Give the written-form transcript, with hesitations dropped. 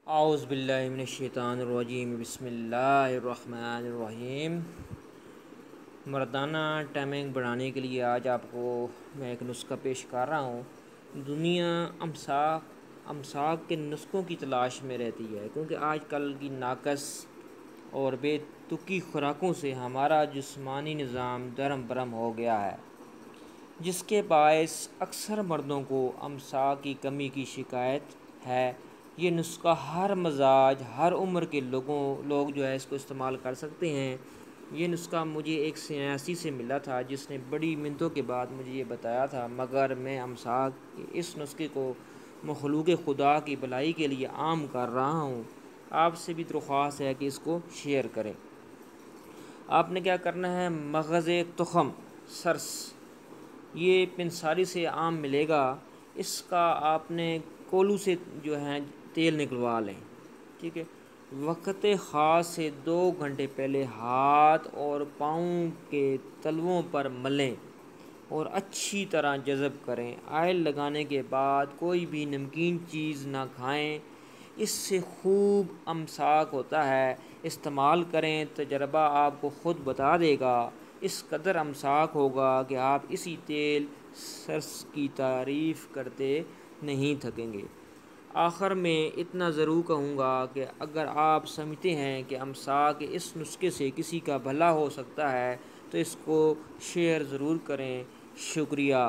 اعوذ باللہ من الشیطان الرجیم بسم اللہ الرحمن الرحیم۔ مردانہ ٹائمنگ بڑھانے کے لیے آج آپ کو میں ایک نسخہ پیش کر رہا ہوں۔ دنیا امساک کے نسخوں کی تلاش میں رہتی ہے، کیونکہ آج کل کی ناقص اور بے تکی خوراکوں سے ہمارا جسمانی نظام درہم برہم ہو گیا ہے، جس کے باعث اکثر مردوں کو امساک کی کمی کی شکایت ہے۔ یہ نسخہ ہر مزاج، ہر عمر کے لوگ جو ہے اس کو استعمال کر سکتے ہیں۔ یہ نسخہ مجھے ایک سیاسی سے ملا تھا، جس نے بڑی منتوں کے بعد مجھے یہ بتایا تھا، مگر میں امساک کے اس نسخے کو مخلوق خدا کی بھلائی کے لیے عام کر رہا ہوں۔ آپ سے بھی درخواست ہے کہ اس کو شیئر کریں۔ آپ نے کیا کرنا ہے، مغز تخم سرس، یہ پنساری سے عام ملے گا، اس کا آپ نے کولو سے جو ہے تیل نکلوا لیں، ٹھیک ہے۔ وقت خاص سے 2 گھنٹے پہلے ہاتھ اور پاؤں کے تلووں پر ملیں اور اچھی طرح جذب کریں۔ آئل لگانے کے بعد کوئی بھی نمکین چیز نہ کھائیں، اس سے خوب امساک ہوتا ہے۔ استعمال کریں، تجربہ آپ کو خود بتا دے گا۔ اس قدر امساک ہوگا کہ آپ اسی تیل سرس کی تعریف کرتے نہیں تھکیں گے۔ آخر میں اتنا ضرور کہوں گا کہ اگر آپ سمجھتے ہیں کہ امساک کے اس نسخے سے کسی کا بھلا ہو سکتا ہے تو اس کو شیئر ضرور کریں۔ شکریہ۔